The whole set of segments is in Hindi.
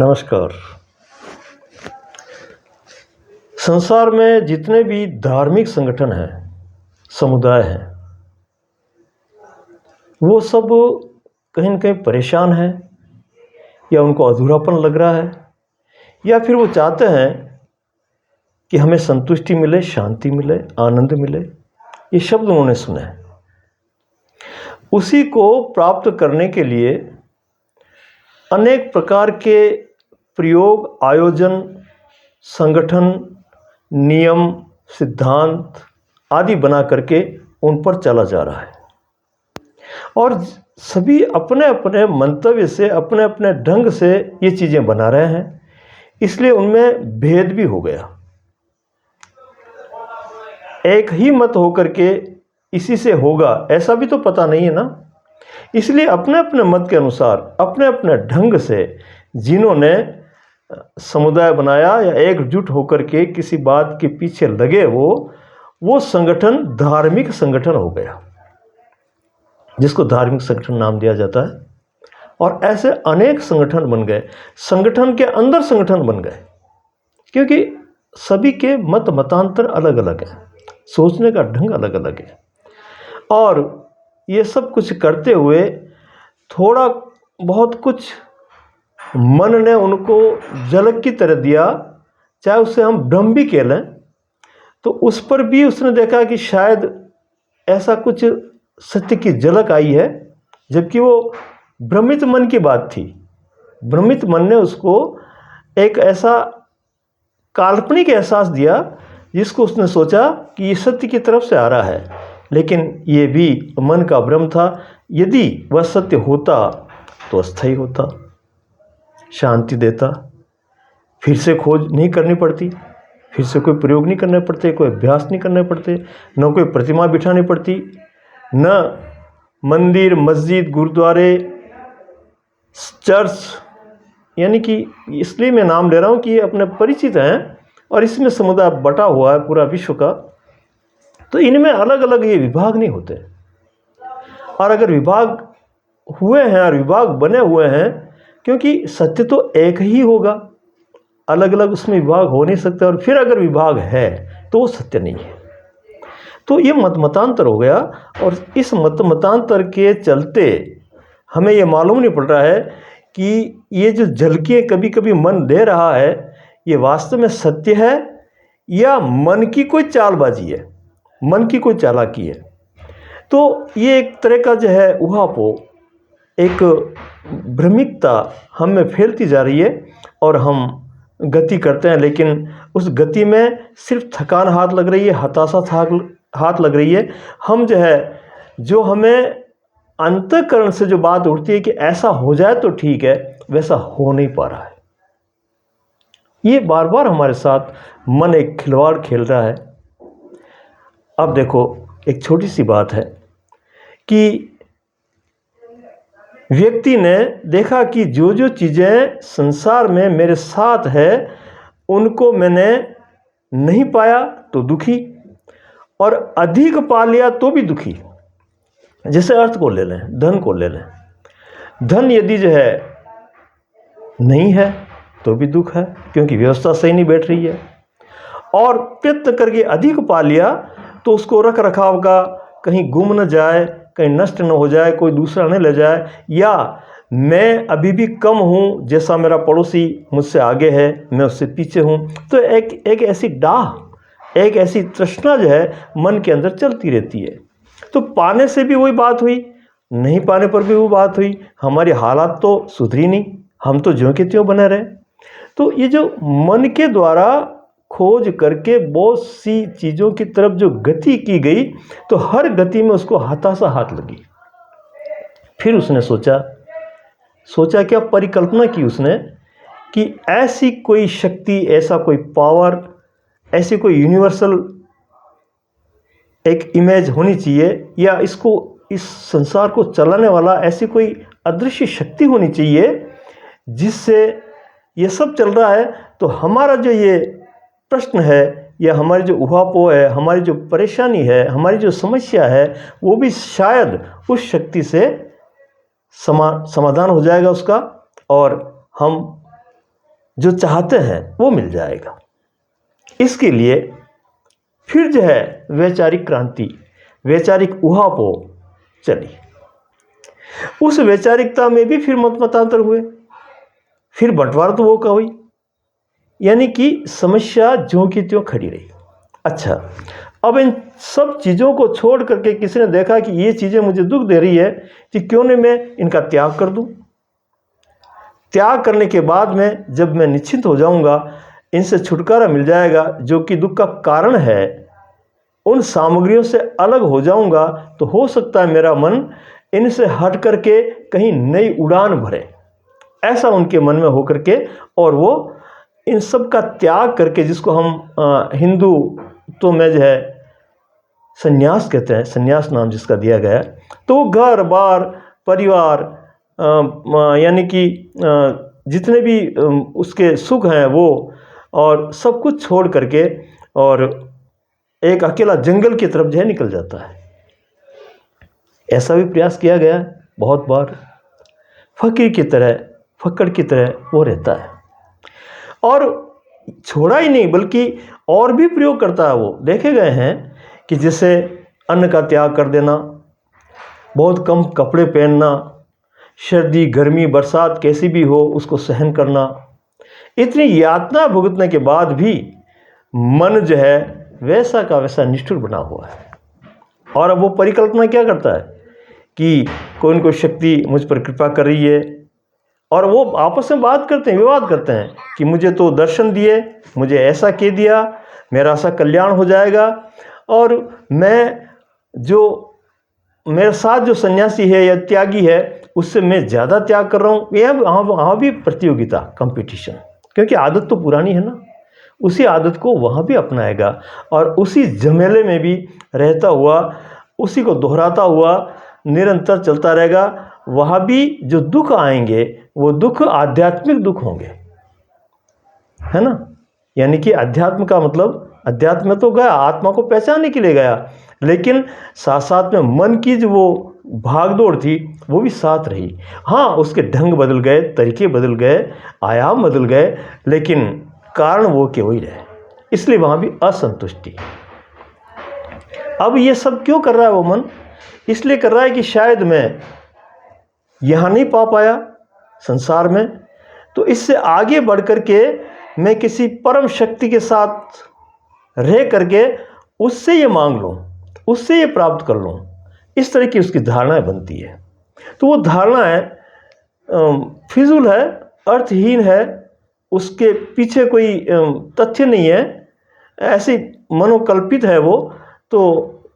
नमस्कार। संसार में जितने भी धार्मिक संगठन हैं, समुदाय हैं, वो सब कहीं न कहीं परेशान हैं या उनको अधूरापन लग रहा है या फिर वो चाहते हैं कि हमें संतुष्टि मिले, शांति मिले, आनंद मिले। ये शब्द उन्होंने सुने हैं। उसी को प्राप्त करने के लिए अनेक प्रकार के प्रयोग, आयोजन, संगठन, नियम, सिद्धांत आदि बना करके उन पर चला जा रहा है और सभी अपने अपने मंतव्य से, अपने अपने ढंग से ये चीज़ें बना रहे हैं, इसलिए उनमें भेद भी हो गया। एक ही मत होकर के इसी से होगा ऐसा भी तो पता नहीं है ना। इसलिए अपने अपने मत के अनुसार, अपने अपने ढंग से जिन्होंने समुदाय बनाया या एकजुट होकर के किसी बात के पीछे लगे, वो संगठन धार्मिक संगठन हो गया, जिसको धार्मिक संगठन नाम दिया जाता है। और ऐसे अनेक संगठन बन गए, संगठन के अंदर संगठन बन गए, क्योंकि सभी के मत मतांतर अलग अलग है, सोचने का ढंग अलग अलग है। और ये सब कुछ करते हुए थोड़ा बहुत कुछ मन ने उनको झलक की तरह दिया, चाहे उसे हम भ्रम भी कह लें, तो उस पर भी उसने देखा कि शायद ऐसा कुछ सत्य की झलक आई है, जबकि वो भ्रमित मन की बात थी। भ्रमित मन ने उसको एक ऐसा काल्पनिक एहसास दिया जिसको उसने सोचा कि ये सत्य की तरफ से आ रहा है, लेकिन ये भी मन का भ्रम था। यदि वह सत्य होता तो अस्थायी होता, शांति देता, फिर से खोज नहीं करनी पड़ती, फिर से कोई प्रयोग नहीं करने पड़ते, कोई अभ्यास नहीं करने पड़ते, न कोई प्रतिमा बिठानी पड़ती, न मंदिर, मस्जिद, गुरुद्वारे, चर्च। यानी कि इसलिए मैं नाम ले रहा हूँ कि ये अपने परिचित हैं और इसमें समुदाय बटा हुआ है पूरा विश्व का, तो इनमें अलग अलग ये विभाग नहीं होते। और अगर विभाग हुए हैं और विभाग बने हुए हैं, क्योंकि सत्य तो एक ही होगा, अलग अलग उसमें विभाग हो नहीं सकते, और फिर अगर विभाग है तो वो सत्य नहीं है। तो ये मत मतांतर हो गया, और इस मत मतांतर के चलते हमें ये मालूम नहीं पड़ रहा है कि ये जो झलकियाँ कभी कभी मन दे रहा है, ये वास्तव में सत्य है या मन की कोई चालबाजी है, मन की कोई चालाकी है। तो ये एक तरह का जो है उहापोह, एक भ्रमिकता हम में फैलती जा रही है और हम गति करते हैं, लेकिन उस गति में सिर्फ थकान हाथ लग रही है, हताशा हाथ लग रही है। हम जो है, जो हमें अंतःकरण से जो बात उठती है कि ऐसा हो जाए तो ठीक है, वैसा हो नहीं पा रहा है। ये बार बार हमारे साथ मन एक खिलवाड़ खेल रहा है। अब देखो, एक छोटी सी बात है कि व्यक्ति ने देखा कि जो जो चीज़ें संसार में मेरे साथ है उनको मैंने नहीं पाया तो दुखी, और अधिक पा लिया तो भी दुखी। जैसे अर्थ को ले लें, धन को ले लें। धन यदि जो है नहीं है तो भी दुख है, क्योंकि व्यवस्था सही नहीं बैठ रही है। और प्रयत्न करके अधिक पा लिया तो उसको रख रखाव का कहीं गुम न जाए, कहीं नष्ट न हो जाए, कोई दूसरा न ले जाए, या मैं अभी भी कम हूँ, जैसा मेरा पड़ोसी मुझसे आगे है मैं उससे पीछे हूँ। तो एक ऐसी डाह, एक ऐसी तृष्णा जो है मन के अंदर चलती रहती है। तो पाने से भी वही बात हुई, नहीं पाने पर भी वो बात हुई। हमारी हालात तो सुधरी नहीं, हम तो ज्यों के त्यों बने रहे। तो ये जो मन के द्वारा खोज करके बहुत सी चीज़ों की तरफ जो गति की गई, तो हर गति में उसको हताशा हाथ लगी। फिर उसने सोचा क्या परिकल्पना की उसने कि ऐसी कोई शक्ति, ऐसा कोई पावर, ऐसी कोई यूनिवर्सल एक इमेज होनी चाहिए, या इसको, इस संसार को चलाने वाला ऐसी कोई अदृश्य शक्ति होनी चाहिए जिससे ये सब चल रहा है। तो हमारा जो ये प्रश्न है, या हमारी जो उहापोह है, हमारी जो परेशानी है, हमारी जो समस्या है, वो भी शायद उस शक्ति से समाधान हो जाएगा उसका, और हम जो चाहते हैं वो मिल जाएगा। इसके लिए फिर जो है वैचारिक क्रांति, वैचारिक उहापोह चली। उस वैचारिकता में भी फिर मतांतर हुए, फिर बंटवारा तो वो का हुई, यानी कि समस्या ज्यों की त्यों खड़ी रही। अच्छा, अब इन सब चीज़ों को छोड़ करके किसी ने देखा कि ये चीज़ें मुझे दुख दे रही है, कि क्यों नहीं मैं इनका त्याग कर दूं। त्याग करने के बाद में जब मैं निश्चिंत हो जाऊंगा, इनसे छुटकारा मिल जाएगा, जो कि दुख का कारण है, उन सामग्रियों से अलग हो जाऊंगा, तो हो सकता है मेरा मन इनसे हट करके कहीं नई उड़ान भरे। ऐसा उनके मन में हो करके, और वो इन सब का त्याग करके, जिसको हम हिंदू तो में जो है संन्यास कहते हैं, संन्यास नाम जिसका दिया गया, तो वो घर बार परिवार यानी कि जितने भी उसके सुख हैं वो, और सब कुछ छोड़ करके और एक अकेला जंगल की तरफ जो है निकल जाता है। ऐसा भी प्रयास किया गया बहुत बार। फकीर की तरह, फक्कड़ की तरह वो रहता है, और छोड़ा ही नहीं बल्कि और भी प्रयोग करता है वो। देखे गए हैं कि जैसे अन्न का त्याग कर देना, बहुत कम कपड़े पहनना, सर्दी गर्मी बरसात कैसी भी हो उसको सहन करना। इतनी यातना भुगतने के बाद भी मन जो है वैसा का वैसा निष्ठुर बना हुआ है। और अब वो परिकल्पना क्या करता है कि कोई न कोई शक्ति मुझ पर कृपा कर रही है, और वो आपस में बात करते हैं, विवाद करते हैं कि मुझे तो दर्शन दिए, मुझे ऐसा कह दिया, मेरा ऐसा कल्याण हो जाएगा, और मैं जो मेरे साथ जो सन्यासी है या त्यागी है उससे मैं ज़्यादा त्याग कर रहा हूँ। यह वहाँ भी प्रतियोगिता, कंपटीशन, क्योंकि आदत तो पुरानी है ना, उसी आदत को वहाँ भी अपनाएगा, और उसी झमेले में भी रहता हुआ, उसी को दोहराता हुआ निरंतर चलता रहेगा। वहाँ भी जो दुख आएंगे वो दुख आध्यात्मिक दुख होंगे, है ना। यानी कि अध्यात्म का मतलब, अध्यात्म तो गया, आत्मा को पहचानने के लिए गया, लेकिन साथ साथ में मन की जो वो भागदौड़ थी वो भी साथ रही। हाँ, उसके ढंग बदल गए, तरीके बदल गए, आयाम बदल गए, लेकिन कारण वो के वही रहे। इसलिए वहाँ भी असंतुष्टि। अब ये सब क्यों कर रहा है वो मन? इसलिए कर रहा है कि शायद मैं यहाँ नहीं पा पाया संसार में, तो इससे आगे बढ़ करके मैं किसी परम शक्ति के साथ रह करके उससे ये मांग लूँ, उससे ये प्राप्त कर लूँ। इस तरह की उसकी धारणाएं बनती है। तो वो धारणाएं फिजूल है, अर्थहीन है, उसके पीछे कोई तथ्य नहीं है, ऐसी मनोकल्पित है वो। तो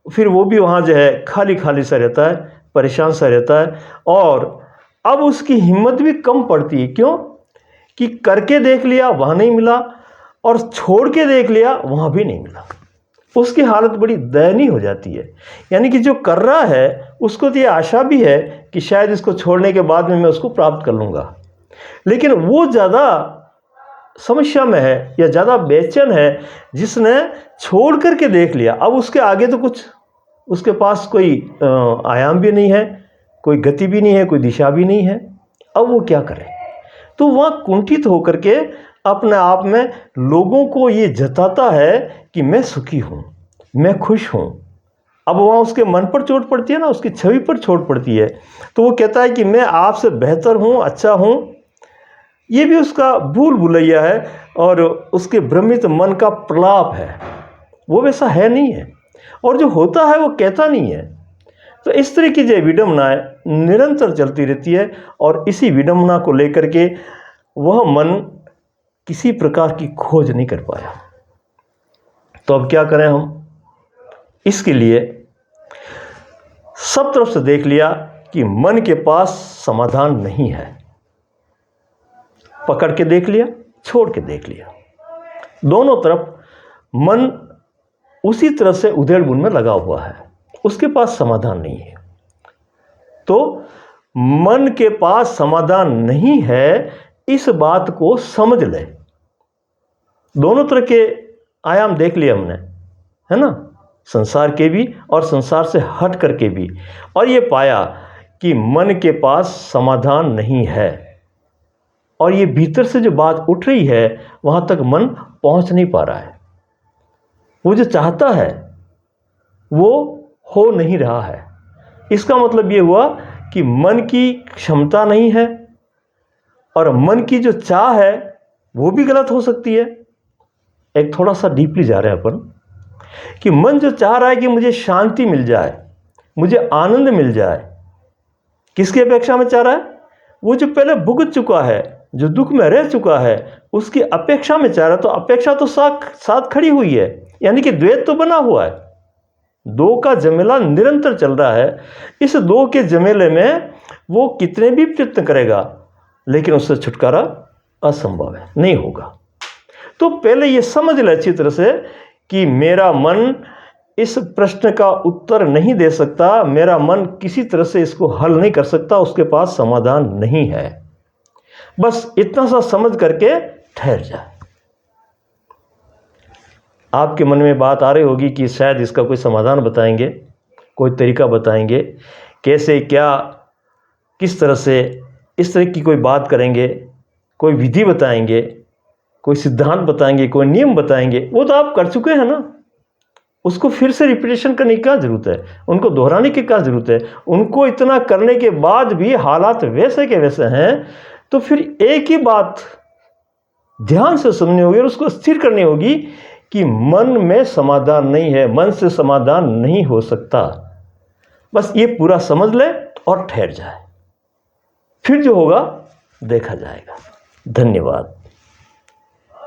फिर वो भी वहाँ जो है खाली खाली सा रहता है, परेशान सा रहता है, और अब उसकी हिम्मत भी कम पड़ती है। क्यों? कि करके देख लिया वहाँ नहीं मिला, और छोड़ के देख लिया वहाँ भी नहीं मिला। उसकी हालत बड़ी दयनीय हो जाती है। यानी कि जो कर रहा है उसको तो ये आशा भी है कि शायद इसको छोड़ने के बाद में मैं उसको प्राप्त कर लूँगा, लेकिन वो ज़्यादा समस्या में है या ज़्यादा बेचैन है जिसने छोड़ करके देख लिया। अब उसके आगे तो कुछ उसके पास कोई आयाम भी नहीं है, कोई गति भी नहीं है, कोई दिशा भी नहीं है। अब वो क्या करे? तो वह कुंठित होकर के अपने आप में लोगों को ये जताता है कि मैं सुखी हूँ, मैं खुश हूँ। अब वहाँ उसके मन पर चोट पड़ती है ना, उसकी छवि पर चोट पड़ती है। तो वो कहता है कि मैं आपसे बेहतर हूँ, अच्छा हूँ। ये भी उसका भूल भुलैया है, और उसके भ्रमित मन का प्रलाप है। वो वैसा है नहीं है, और जो होता है वो कहता नहीं है। तो इस तरह की जो विडंबनाएं निरंतर चलती रहती है, और इसी विडंबना को लेकर के वह मन किसी प्रकार की खोज नहीं कर पाया। तो अब क्या करें हम? इसके लिए सब तरफ से देख लिया कि मन के पास समाधान नहीं है। पकड़ के देख लिया, छोड़ के देख लिया, दोनों तरफ मन उसी तरह से उधेड़-बुन में लगा हुआ है, उसके पास समाधान नहीं है। तो मन के पास समाधान नहीं है, इस बात को समझ ले। दोनों तरह के आयाम देख लिए हमने, है ना, संसार के भी और संसार से हट करके भी, और ये पाया कि मन के पास समाधान नहीं है। और ये भीतर से जो बात उठ रही है वहाँ तक मन पहुँच नहीं पा रहा है। वो जो चाहता है वो हो नहीं रहा है। इसका मतलब ये हुआ कि मन की क्षमता नहीं है और मन की जो चाह है वो भी गलत हो सकती है। एक थोड़ा सा डीपली जा रहे हैं अपन कि मन जो चाह रहा है कि मुझे शांति मिल जाए, मुझे आनंद मिल जाए, किसकी अपेक्षा में चाह रहा है? वो जो पहले भुगत चुका है, जो दुख में रह चुका है, उसकी अपेक्षा में चाह रहा है। तो अपेक्षा तो साथ खड़ी हुई है, यानी कि द्वैत तो बना हुआ है। दो का झमेला निरंतर चल रहा है। इस दो के झमेले में वो कितने भी प्रयत्न करेगा लेकिन उससे छुटकारा असंभव है, नहीं होगा। तो पहले ये समझ ले अच्छी तरह से कि मेरा मन इस प्रश्न का उत्तर नहीं दे सकता, मेरा मन किसी तरह से इसको हल नहीं कर सकता, उसके पास समाधान नहीं है। बस इतना सा समझ करके ठहर जाए। आपके मन में बात आ रही होगी कि शायद इसका कोई समाधान बताएंगे, कोई तरीका बताएंगे, कैसे क्या किस तरह से इस तरह की कोई बात करेंगे, कोई विधि बताएंगे, कोई सिद्धांत बताएंगे, कोई नियम बताएंगे। वो तो आप कर चुके हैं ना, उसको फिर से रिपीटेशन करने की क्या ज़रूरत है, उनको दोहराने की क्या ज़रूरत है। उनको इतना करने के बाद भी हालात वैसे के वैसे हैं, तो फिर एक ही बात ध्यान से सुननी होगी और उसको स्थिर करनी होगी कि मन में समाधान नहीं है, मन से समाधान नहीं हो सकता। बस ये पूरा समझ ले और ठहर जाए, फिर जो होगा देखा जाएगा। धन्यवाद।